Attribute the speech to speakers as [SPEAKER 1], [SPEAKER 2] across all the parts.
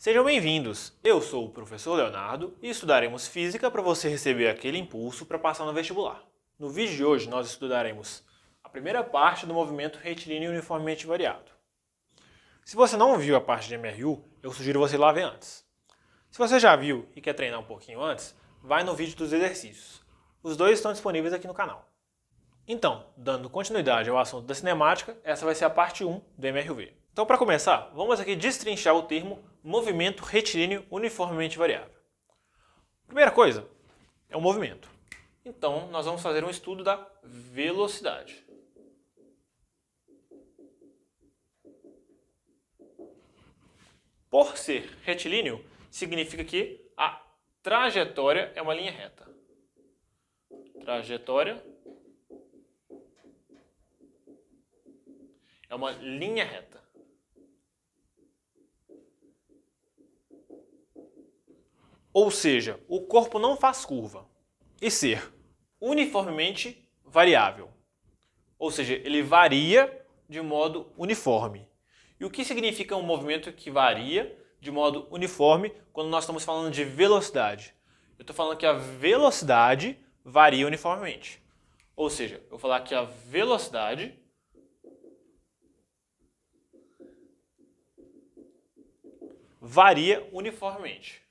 [SPEAKER 1] Sejam bem-vindos! Eu sou o professor Leonardo e estudaremos física para você receber aquele impulso para passar no vestibular. No vídeo de hoje nós estudaremos a primeira parte do movimento retilíneo uniformemente variado. Se você não viu a parte de MRU, eu sugiro você ir lá ver antes. Se você já viu e quer treinar um pouquinho antes, vai no vídeo dos exercícios. Os dois estão disponíveis aqui no canal. Então, dando continuidade ao assunto da cinemática, essa vai ser a parte 1 do MRV. Então, para começar, vamos aqui destrinchar o termo movimento retilíneo uniformemente variável. Primeira coisa é o movimento. Então, nós vamos fazer um estudo da velocidade. Por ser retilíneo, significa que a trajetória é uma linha reta. Trajetória é uma linha reta. Ou seja, o corpo não faz curva. E ser uniformemente variável. Ou seja, ele varia de modo uniforme. E o que significa um movimento que varia de modo uniforme quando nós estamos falando de velocidade? Eu estou falando que a velocidade varia uniformemente. Ou seja, eu vou falar que a velocidade varia uniformemente.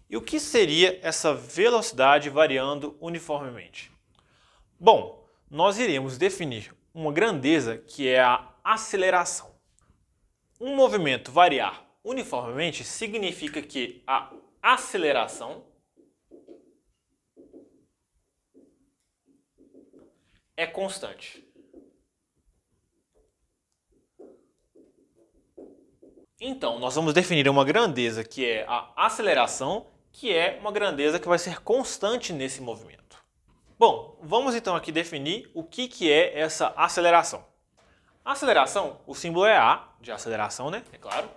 [SPEAKER 1] E o que seria essa velocidade variando uniformemente? Bom, nós iremos definir uma grandeza que é a aceleração. Um movimento variar uniformemente significa que a aceleração é constante. Então, nós vamos definir uma grandeza que é a aceleração, que é uma grandeza que vai ser constante nesse movimento. Bom, vamos então aqui definir o que é essa aceleração. A aceleração, o símbolo é A, de aceleração, né? É claro.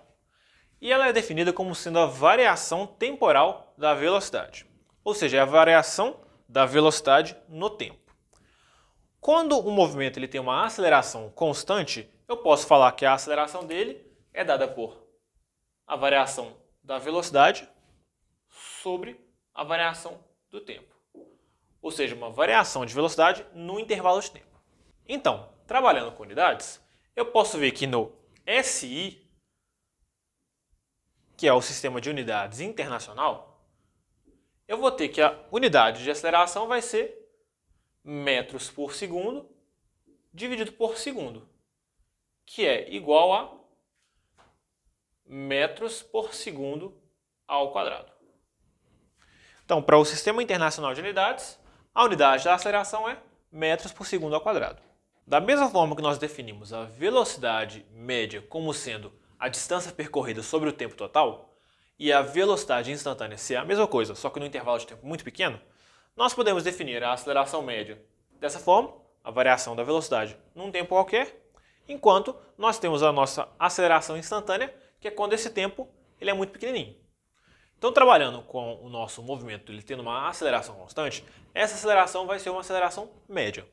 [SPEAKER 1] E ela é definida como sendo a variação temporal da velocidade. Ou seja, é a variação da velocidade no tempo. Quando o movimento ele tem uma aceleração constante, eu posso falar que a aceleração dele é dada por a variação da velocidade sobre a variação do tempo. Ou seja, uma variação de velocidade no intervalo de tempo. Então, trabalhando com unidades, eu posso ver que no SI, que é o Sistema de Unidades Internacional, eu vou ter que a unidade de aceleração vai ser metros por segundo dividido por segundo, que é igual a metros por segundo ao quadrado. Então, para o Sistema Internacional de Unidades, a unidade da aceleração é metros por segundo ao quadrado. Da mesma forma que nós definimos a velocidade média como sendo a distância percorrida sobre o tempo total, e a velocidade instantânea ser a mesma coisa, só que no intervalo de tempo muito pequeno, nós podemos definir a aceleração média dessa forma, a variação da velocidade num tempo qualquer, enquanto nós temos a nossa aceleração instantânea, que é quando esse tempo ele é muito pequenininho. Então, trabalhando com o nosso movimento ele tendo uma aceleração constante, essa aceleração vai ser uma aceleração média.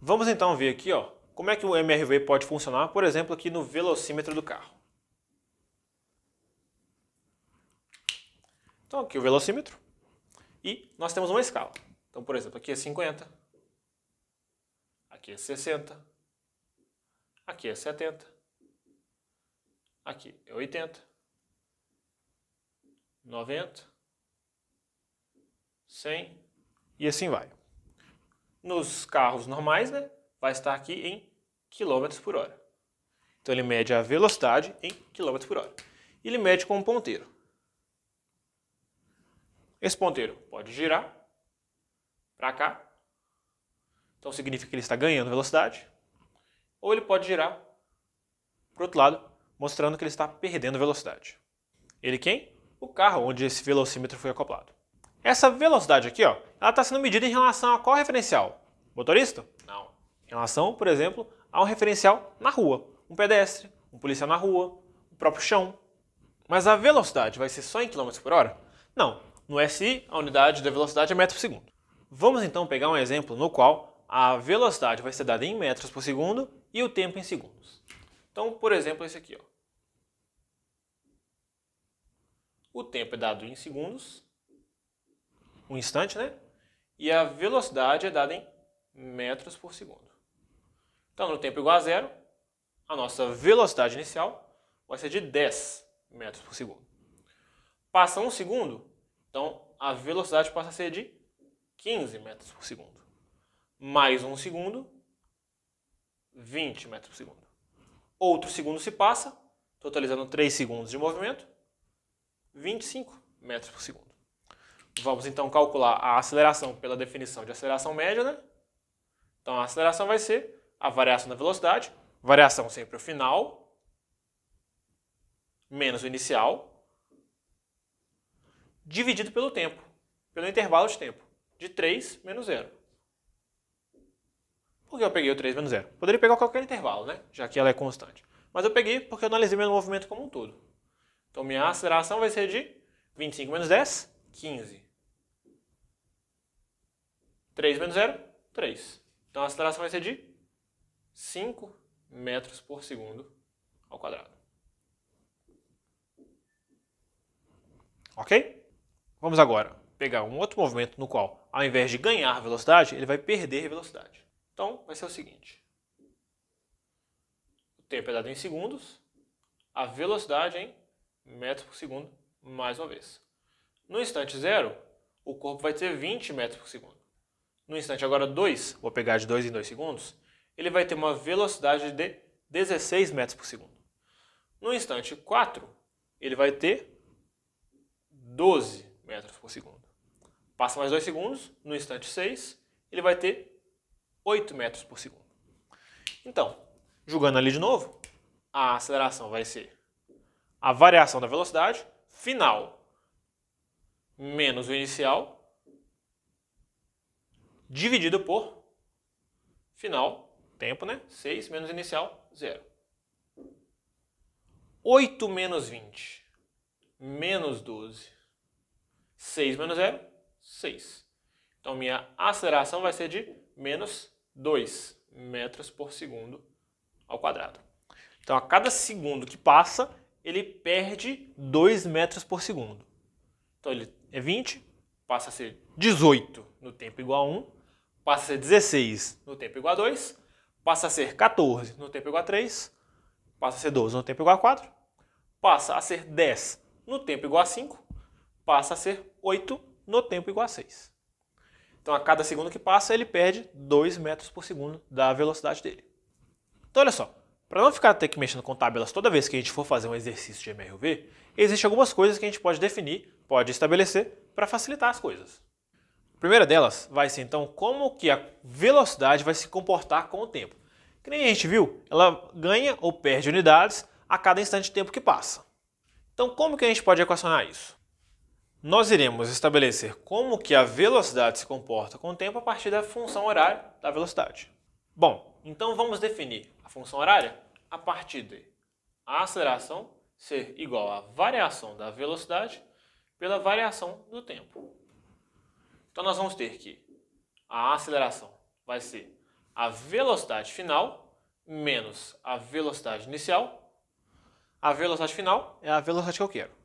[SPEAKER 1] Vamos então ver aqui, como é que o MRV pode funcionar, por exemplo, aqui no velocímetro do carro. Então, aqui o velocímetro e nós temos uma escala. Então, por exemplo, aqui é 50, aqui é 60, aqui é 70, aqui é 80, 90, 100 e assim vai. Nos carros normais, né, vai estar aqui em km por hora. Então ele mede a velocidade em km por hora. E ele mede com um ponteiro. Esse ponteiro pode girar para cá. Então significa que ele está ganhando velocidade. Ou ele pode girar para o outro lado, mostrando que ele está perdendo velocidade. Ele quem? O carro onde esse velocímetro foi acoplado. Essa velocidade aqui, ela está sendo medida em relação a qual referencial? Motorista? Não. Em relação, por exemplo, a um referencial na rua. Um pedestre, um policial na rua, o próprio chão. Mas a velocidade vai ser só em km por hora? Não. No SI, a unidade da velocidade é metros por segundo. Vamos então pegar um exemplo no qual a velocidade vai ser dada em metros por segundo e o tempo em segundos. Então, por exemplo, esse aqui, ó. O tempo é dado em segundos, um instante, né? E a velocidade é dada em metros por segundo. Então, no tempo igual a zero, a nossa velocidade inicial vai ser de 10 metros por segundo. Passa um segundo, então a velocidade passa a ser de 15 metros por segundo. Mais um segundo, 20 metros por segundo. Outro segundo se passa, totalizando 3 segundos de movimento, 25 metros por segundo. Vamos então calcular a aceleração pela definição de aceleração média, né? Então a aceleração vai ser a variação da velocidade, variação sempre o final, menos o inicial, dividido pelo tempo, pelo intervalo de tempo, de 3 menos 0. Por que eu peguei o 3 menos 0? Poderia pegar qualquer intervalo, né? Já que ela é constante. Mas eu peguei porque eu analisei meu movimento como um todo. Então minha aceleração vai ser de 25 menos 10, 15. 3 menos 0, 3. Então a aceleração vai ser de 5 metros por segundo ao quadrado. Ok? Vamos agora pegar um outro movimento no qual, ao invés de ganhar velocidade, ele vai perder velocidade. Então, vai ser o seguinte. O tempo é dado em segundos, a velocidade em metros por segundo, mais uma vez. No instante 0, o corpo vai ter 20 metros por segundo. No instante agora 2, vou pegar de 2 em 2 segundos, ele vai ter uma velocidade de 16 metros por segundo. No instante 4, ele vai ter 12 metros por segundo. Passa mais 2 segundos, no instante 6, ele vai ter 8 metros por segundo. Então, jogando ali de novo, a aceleração vai ser a variação da velocidade final menos o inicial dividido por final, tempo, né? 6 menos inicial, 0. 8 menos 20 menos 12. 6 menos 0, 6. Então, minha aceleração vai ser de menos 2 metros por segundo ao quadrado. Então, a cada segundo que passa, ele perde 2 metros por segundo. Então, ele é 20, passa a ser 18 no tempo igual a 1, passa a ser 16 no tempo igual a 2, passa a ser 14 no tempo igual a 3, passa a ser 12 no tempo igual a 4, passa a ser 10 no tempo igual a 5, passa a ser 8 no tempo igual a 6. Então, a cada segundo que passa, ele perde 2 metros por segundo da velocidade dele. Então, olha só, para não ficar ter que mexendo com tabelas toda vez que a gente for fazer um exercício de MRUV, existem algumas coisas que a gente pode definir, pode estabelecer para facilitar as coisas. A primeira delas vai ser, então, como que a velocidade vai se comportar com o tempo. Que nem a gente viu, ela ganha ou perde unidades a cada instante de tempo que passa. Então, como que a gente pode equacionar isso? Nós iremos estabelecer como que a velocidade se comporta com o tempo a partir da função horária da velocidade. Bom, então vamos definir a função horária a partir de a aceleração ser igual à variação da velocidade pela variação do tempo. Então nós vamos ter que a aceleração vai ser a velocidade final menos a velocidade inicial. A velocidade final é a velocidade que eu quero.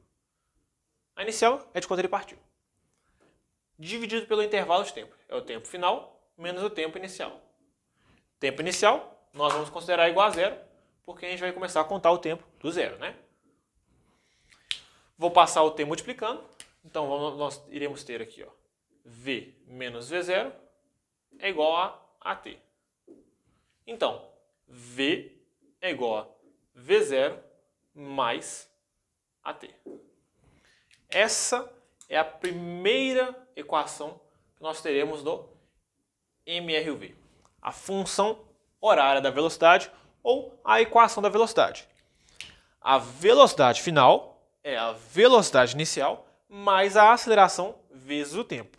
[SPEAKER 1] A inicial é de quando ele partiu. Dividido pelo intervalo de tempo. É o tempo final menos o tempo inicial. Tempo inicial nós vamos considerar igual a zero, porque a gente vai começar a contar o tempo do zero, né? Vou passar o t multiplicando. Então nós iremos ter aqui, ó, v menos v0 é igual a at. Então, v é igual a v0 mais at. Essa é a primeira equação que nós teremos do MRUV. A função horária da velocidade ou a equação da velocidade. A velocidade final é a velocidade inicial mais a aceleração vezes o tempo.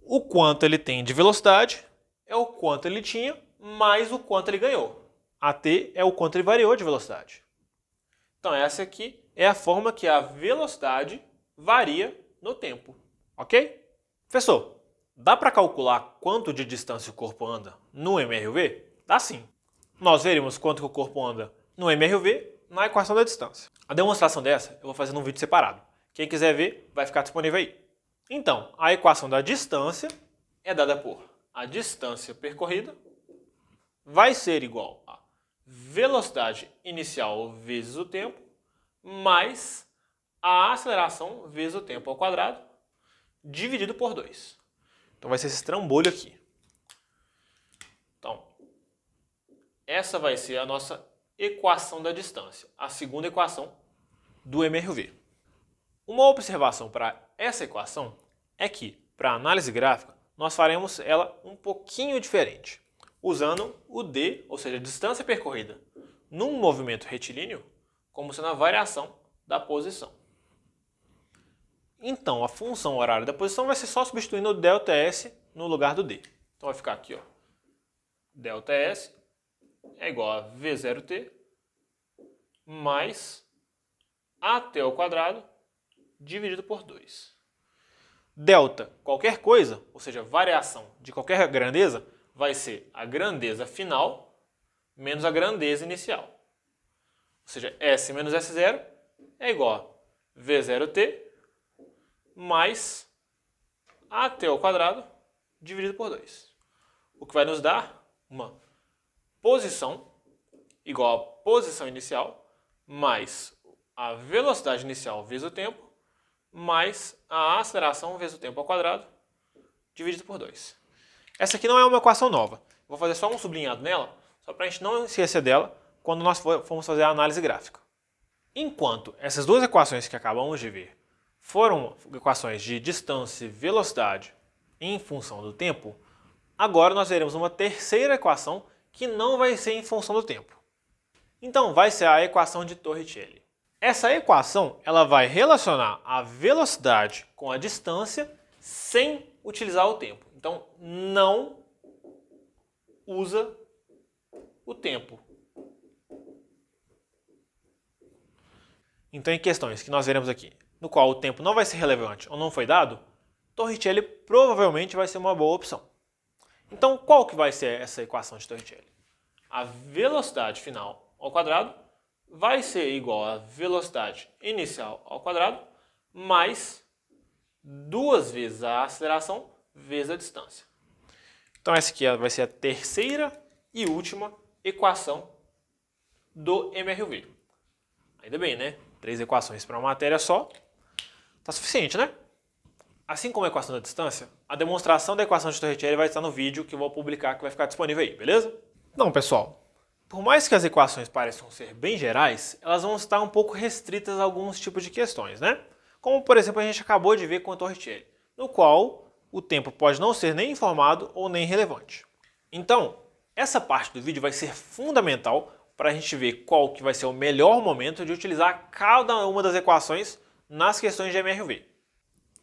[SPEAKER 1] O quanto ele tem de velocidade é o quanto ele tinha mais o quanto ele ganhou. AT é o quanto ele variou de velocidade. Então essa aqui é a forma que a velocidade varia no tempo, ok? Professor, dá para calcular quanto de distância o corpo anda no MRV? Dá sim. Nós veremos quanto que o corpo anda no MRV na equação da distância. A demonstração dessa eu vou fazer num vídeo separado. Quem quiser ver, vai ficar disponível aí. Então, a equação da distância é dada por a distância percorrida vai ser igual a velocidade inicial vezes o tempo mais a aceleração vezes o tempo ao quadrado dividido por 2. Então vai ser esse trambolho aqui. Então, essa vai ser a nossa equação da distância, a segunda equação do MRV. Uma observação para essa equação é que, para análise gráfica, nós faremos ela um pouquinho diferente, usando o d, ou seja, a distância percorrida, num movimento retilíneo, como sendo a variação da posição. Então, a função horária da posição vai ser só substituindo o ΔS no lugar do d. Então, vai ficar aqui, ó, ΔS é igual a V0t mais AT ao quadrado dividido por 2. Delta, qualquer coisa, ou seja, variação de qualquer grandeza, vai ser a grandeza final menos a grandeza inicial. Ou seja, S menos S0 é igual a V0t mais AT ao quadrado dividido por 2. O que vai nos dar uma posição igual a posição inicial mais a velocidade inicial vezes o tempo mais a aceleração vezes o tempo ao quadrado dividido por 2. Essa aqui não é uma equação nova. Vou fazer só um sublinhado nela, só para a gente não esquecer dela quando nós formos fazer a análise gráfica. Enquanto essas duas equações que acabamos de ver foram equações de distância e velocidade em função do tempo, agora nós veremos uma terceira equação que não vai ser em função do tempo. Então vai ser a equação de Torricelli. Essa equação ela vai relacionar a velocidade com a distância sem utilizar o tempo. Então não usa o tempo. Então em questões que nós veremos aqui, no qual o tempo não vai ser relevante ou não foi dado, Torricelli provavelmente vai ser uma boa opção. Então qual que vai ser essa equação de Torricelli? A velocidade final ao quadrado vai ser igual a velocidade inicial ao quadrado mais 2 vezes a aceleração vezes a distância. Então essa aqui vai ser a terceira e última equação do MRV. Ainda bem, né? 3 equações para uma matéria só, tá suficiente, né? Assim como a equação da distância, a demonstração da equação de Torricelli vai estar no vídeo que eu vou publicar, que vai ficar disponível aí, beleza? Não, pessoal. Por mais que as equações pareçam ser bem gerais, elas vão estar um pouco restritas a alguns tipos de questões, né? Como, por exemplo, a gente acabou de ver com a Torricelli, no qual o tempo pode não ser nem informado ou nem relevante. Então, essa parte do vídeo vai ser fundamental para a gente ver qual que vai ser o melhor momento de utilizar cada uma das equações nas questões de MRV.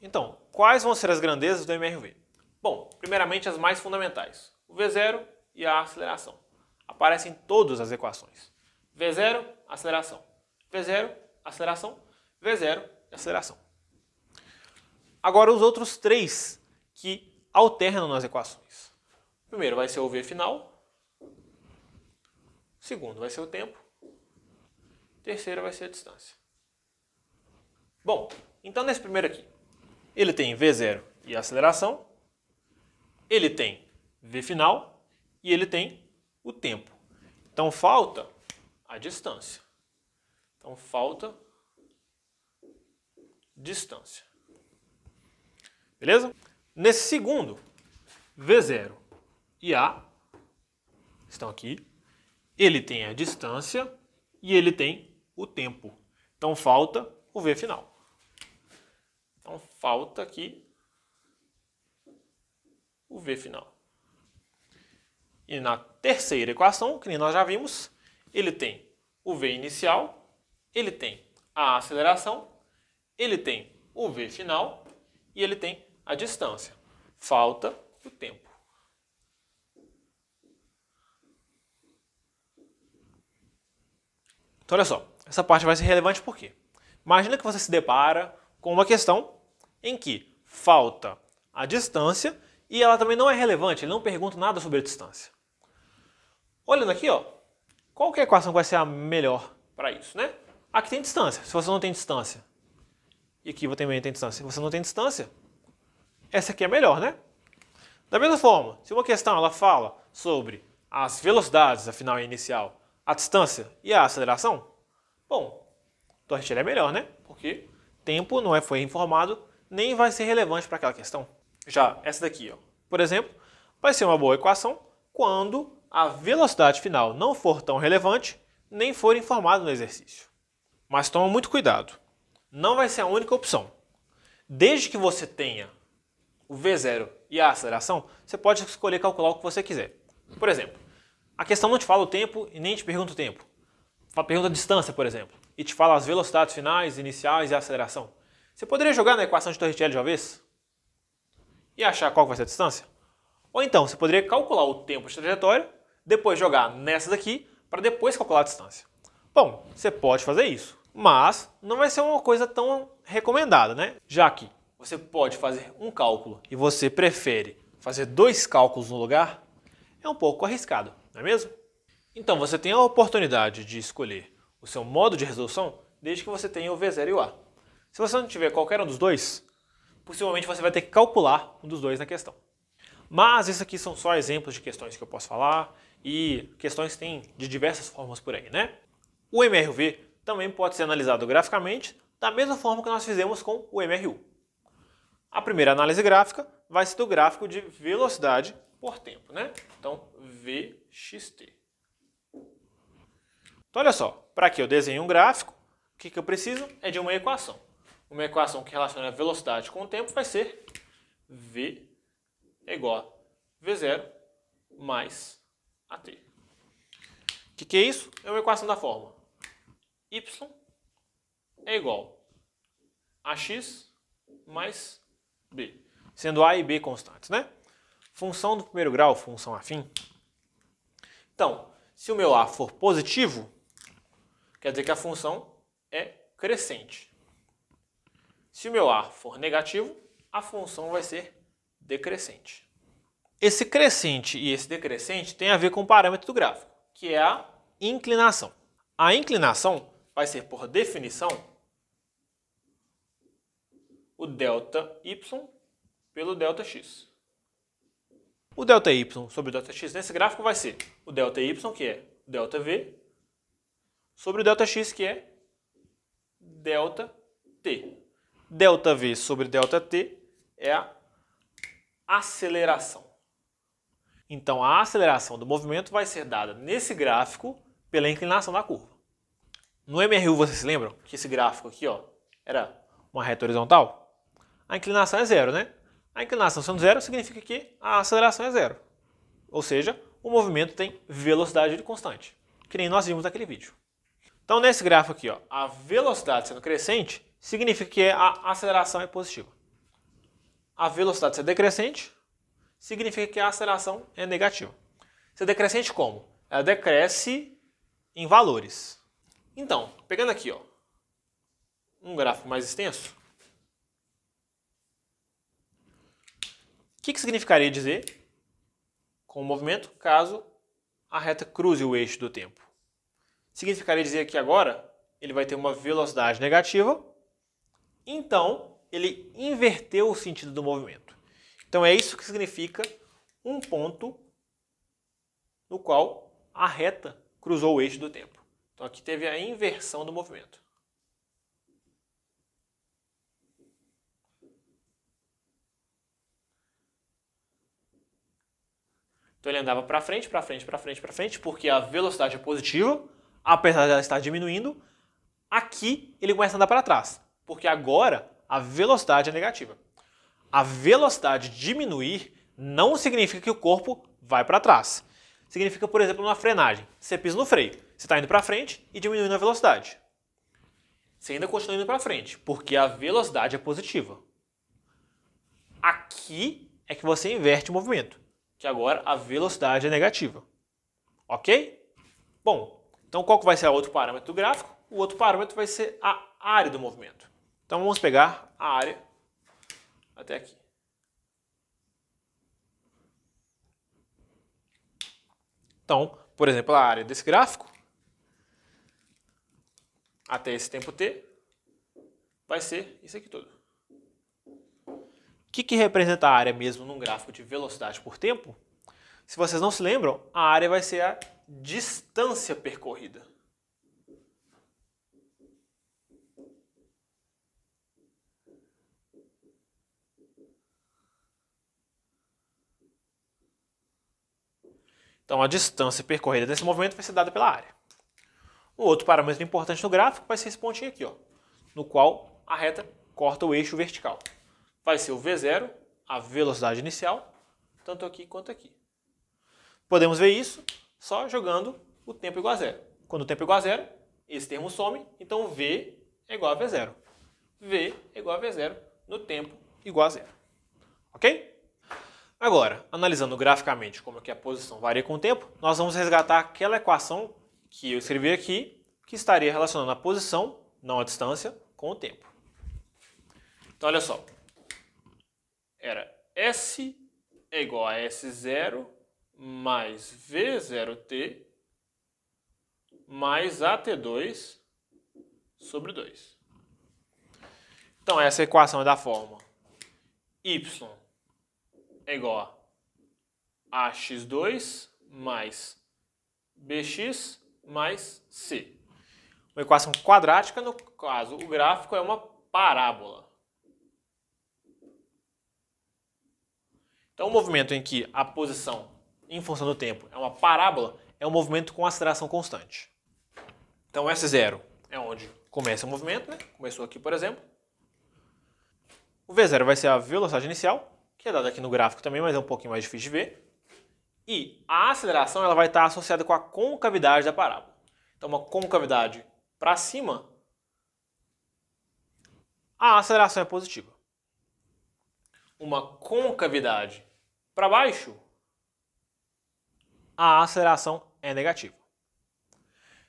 [SPEAKER 1] Então, quais vão ser as grandezas do MRV? Bom, primeiramente as mais fundamentais, o V0 e a aceleração. Aparecem em todas as equações. V0, aceleração. V0, aceleração. V0, aceleração. Agora os outros três que alternam nas equações. O primeiro vai ser o V final. O segundo vai ser o tempo. O terceiro vai ser a distância. Bom, então nesse primeiro aqui, ele tem V0 e aceleração. Ele tem V final e ele tem o tempo. Então falta a distância. Então falta distância. Beleza? Nesse segundo, V0 e A estão aqui. Ele tem a distância e ele tem o tempo. Então falta o V final. Então falta aqui o V final. E na terceira equação, que nem nós já vimos, ele tem o V inicial, ele tem a aceleração, ele tem o V final e ele tem a distância. Falta o tempo. Então olha só, essa parte vai ser relevante por quê? Imagina que você se depara com uma questão em que falta a distância e ela também não é relevante, ele não pergunta nada sobre a distância. Olhando aqui, ó, qual que é a equação que vai ser a melhor para isso, né? Aqui tem distância, se você não tem distância. E aqui também tem distância. Se você não tem distância, essa aqui é melhor, né? Da mesma forma, se uma questão ela fala sobre as velocidades, a final e a inicial, a distância e a aceleração, bom, torricelli é melhor, né? Porque tempo não foi informado, nem vai ser relevante para aquela questão. Já essa daqui, ó, por exemplo, vai ser uma boa equação quando a velocidade final não for tão relevante, nem for informado no exercício. Mas toma muito cuidado. Não vai ser a única opção. Desde que você tenha o V0 e a aceleração, você pode escolher calcular o que você quiser. Por exemplo, a questão não te fala o tempo e nem te pergunta o tempo. Pergunta a distância, por exemplo, e te fala as velocidades finais, iniciais e a aceleração. Você poderia jogar na equação de Torricelli de uma vez? E achar qual vai ser a distância? Ou então, você poderia calcular o tempo de trajetória, depois jogar nessa daqui, para depois calcular a distância. Bom, você pode fazer isso, mas não vai ser uma coisa tão recomendada, né? Já que você pode fazer um cálculo e você prefere fazer 2 cálculos no lugar, é um pouco arriscado, não é mesmo? Então você tem a oportunidade de escolher o seu modo de resolução desde que você tenha o V0 e o A. Se você não tiver qualquer um dos dois, possivelmente você vai ter que calcular um dos dois na questão. Mas isso aqui são só exemplos de questões que eu posso falar e questões têm de diversas formas por aí, né? O MRV também pode ser analisado graficamente da mesma forma que nós fizemos com o MRU. A primeira análise gráfica vai ser do gráfico de velocidade por tempo, né? Então, VXT. Então, olha só, para que eu desenhe um gráfico, o que eu preciso é de uma equação. Uma equação que relaciona a velocidade com o tempo vai ser V é igual a V0 mais AT. O que é isso? É uma equação da forma Y é igual a X mais B, sendo A e B constantes, né? Função do primeiro grau, função afim. Então, se o meu A for positivo, quer dizer que a função é crescente. Se o meu A for negativo, a função vai ser decrescente. Esse crescente e esse decrescente tem a ver com o parâmetro do gráfico, que é a inclinação. A inclinação vai ser, por definição, o ΔY pelo ΔX. O ΔY sobre o ΔX nesse gráfico vai ser o ΔY, que é ΔV, sobre o ΔX, que é ΔT. ΔV sobre ΔT é a aceleração. Então, a aceleração do movimento vai ser dada nesse gráfico pela inclinação da curva. No MRU, vocês se lembram que esse gráfico aqui, ó, era uma reta horizontal? A inclinação é zero, né? A inclinação sendo zero significa que a aceleração é zero. Ou seja, o movimento tem velocidade constante, que nem nós vimos naquele vídeo. Então, nesse gráfico aqui, ó, a velocidade sendo crescente significa que a aceleração é positiva. A velocidade sendo decrescente significa que a aceleração é negativa. Se é decrescente como? Ela decresce em valores. Então, pegando aqui, ó, um gráfico mais extenso, o que significaria dizer com o movimento caso a reta cruze o eixo do tempo? Significaria dizer que agora ele vai ter uma velocidade negativa, então ele inverteu o sentido do movimento. Então é isso que significa um ponto no qual a reta cruzou o eixo do tempo. Então aqui teve a inversão do movimento. Então ele andava para frente, para frente, para frente, para frente, porque a velocidade é positiva, apesar de ela estar diminuindo. Aqui ele começa a andar para trás, porque agora a velocidade é negativa. A velocidade diminuir não significa que o corpo vai para trás. Significa, por exemplo, numa frenagem. Você pisa no freio, você está indo para frente e diminuindo a velocidade. Você ainda continua indo para frente, porque a velocidade é positiva. Aqui é que você inverte o movimento, que agora a velocidade é negativa. Ok? Bom, então qual que vai ser o outro parâmetro do gráfico? O outro parâmetro vai ser a área do movimento. Então vamos pegar a área até aqui. Então, por exemplo, a área desse gráfico até esse tempo t vai ser isso aqui tudo. O que representa a área mesmo num gráfico de velocidade por tempo? Se vocês não se lembram, a área vai ser a distância percorrida. Então a distância percorrida nesse movimento vai ser dada pela área. O outro parâmetro importante no gráfico vai ser esse pontinho aqui, ó, no qual a reta corta o eixo vertical. Vai ser o V0, a velocidade inicial, tanto aqui quanto aqui. Podemos ver isso só jogando o tempo igual a zero. Quando o tempo é igual a zero, esse termo some, então V é igual a V0. V é igual a V0 no tempo igual a zero. Ok? Agora, analisando graficamente como é que a posição varia com o tempo, nós vamos resgatar aquela equação que eu escrevi aqui, que estaria relacionando a posição, não a distância, com o tempo. Então, olha só. Era S é igual a S0 mais V0t mais AT2 sobre 2. Então, essa equação é da forma y é igual a ax2 mais bx mais c. Uma equação quadrática, no caso, o gráfico é uma parábola. Então, o movimento em que a posição em função do tempo é uma parábola é um movimento com aceleração constante. Então, S0 é onde começa o movimento, né? Começou aqui, por exemplo. O V0 vai ser a velocidade inicial, que é dada aqui no gráfico também, mas é um pouquinho mais difícil de ver. E a aceleração ela vai estar associada com a concavidade da parábola. Então, uma concavidade para cima, a aceleração é positiva. Uma concavidade para baixo, a aceleração é negativa.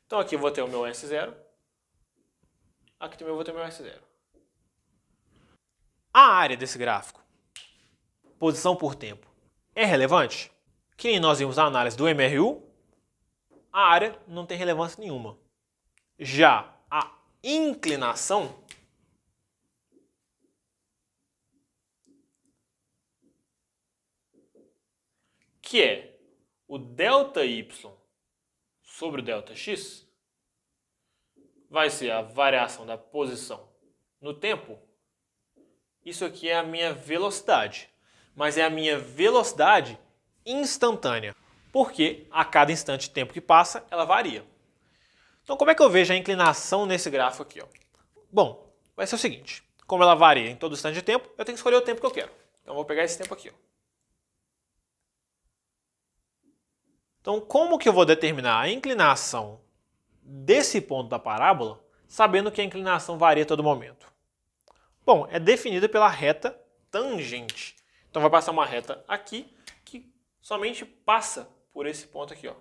[SPEAKER 1] Então, aqui eu vou ter o meu S0. Aqui também eu vou ter o meu S0. A área desse gráfico, posição por tempo, é relevante? Que nem nós vimos na análise do MRU, a área não tem relevância nenhuma. Já a inclinação que é o ΔY sobre o ΔX, vai ser a variação da posição no tempo. Isso aqui é a minha velocidade, mas é a minha velocidade instantânea, porque a cada instante de tempo que passa, ela varia. Então, como é que eu vejo a inclinação nesse gráfico aqui? Ó? Bom, vai ser o seguinte, como ela varia em todo instante de tempo, eu tenho que escolher o tempo que eu quero. Então, eu vou pegar esse tempo aqui. Ó. Então, como que eu vou determinar a inclinação desse ponto da parábola, sabendo que a inclinação varia a todo momento? Bom, é definida pela reta tangente. Então, vai passar uma reta aqui que somente passa por esse ponto aqui. Ó.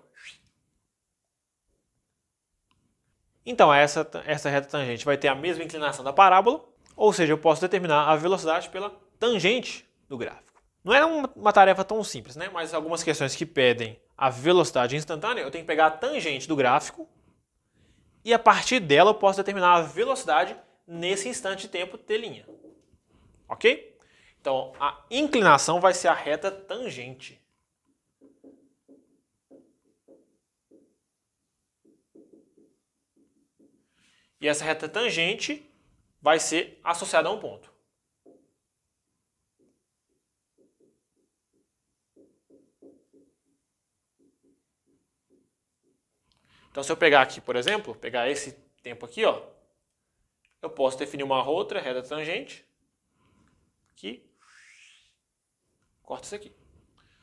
[SPEAKER 1] Então, essa reta tangente vai ter a mesma inclinação da parábola, ou seja, eu posso determinar a velocidade pela tangente do gráfico. Não é uma tarefa tão simples, né? Mas algumas questões que pedem a velocidade instantânea, eu tenho que pegar a tangente do gráfico e a partir dela eu posso determinar a velocidade nesse instante de tempo t'. Ok? Então, a inclinação vai ser a reta tangente. E essa reta tangente vai ser associada a um ponto. Então, se eu pegar aqui, por exemplo, pegar esse tempo aqui, ó, eu posso definir uma outra reta tangente que corta isso aqui.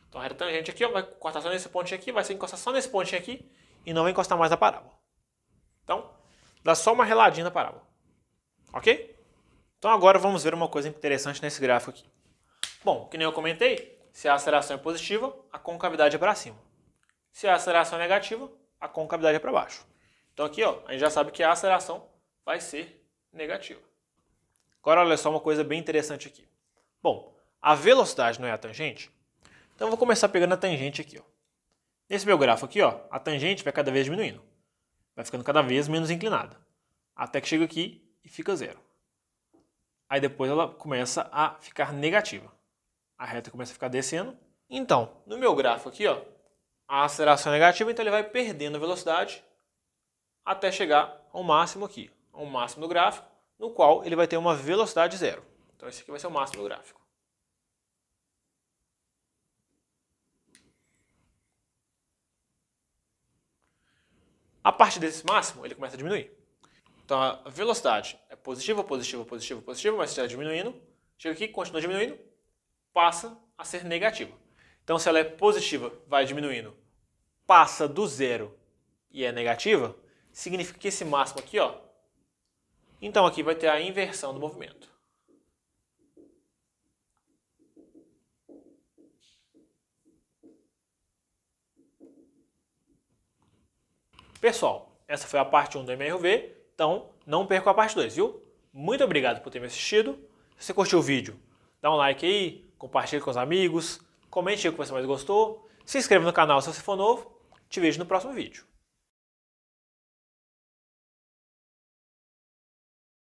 [SPEAKER 1] Então, a reta tangente aqui ó, vai cortar só nesse pontinho aqui, vai ser encostar só nesse pontinho aqui e não vai encostar mais na parábola. Então, dá só uma reladinha na parábola. Ok? Então, agora vamos ver uma coisa interessante nesse gráfico aqui. Bom, que nem eu comentei, se a aceleração é positiva, a concavidade é para cima. Se a aceleração é negativa, a concavidade é para baixo. Então aqui ó, a gente já sabe que a aceleração vai ser negativa. Agora olha só uma coisa bem interessante aqui. Bom, a velocidade não é a tangente? Então eu vou começar pegando a tangente aqui. Ó. Nesse meu gráfico aqui, ó, a tangente vai cada vez diminuindo. Vai ficando cada vez menos inclinada. Até que chega aqui e fica zero. Aí depois ela começa a ficar negativa. A reta começa a ficar descendo. Então, no meu gráfico aqui, ó, a aceleração é negativa, então ele vai perdendo a velocidade até chegar ao máximo aqui, ao máximo do gráfico, no qual ele vai ter uma velocidade zero. Então esse aqui vai ser o máximo do gráfico. A partir desse máximo, ele começa a diminuir. Então a velocidade é positiva, positiva, positiva, positiva, mas está diminuindo. Chega aqui, continua diminuindo, passa a ser negativa. Então se ela é positiva, vai diminuindo, passa do zero e é negativa, significa que esse máximo aqui, ó, então aqui vai ter a inversão do movimento. Pessoal, essa foi a parte 1 do MRV, então não perca a parte 2, viu? Muito obrigado por ter me assistido. Se você curtiu o vídeo, dá um like aí, compartilhe com os amigos, comente aí o que você mais gostou, se inscreva no canal se você for novo. Te vejo no próximo vídeo.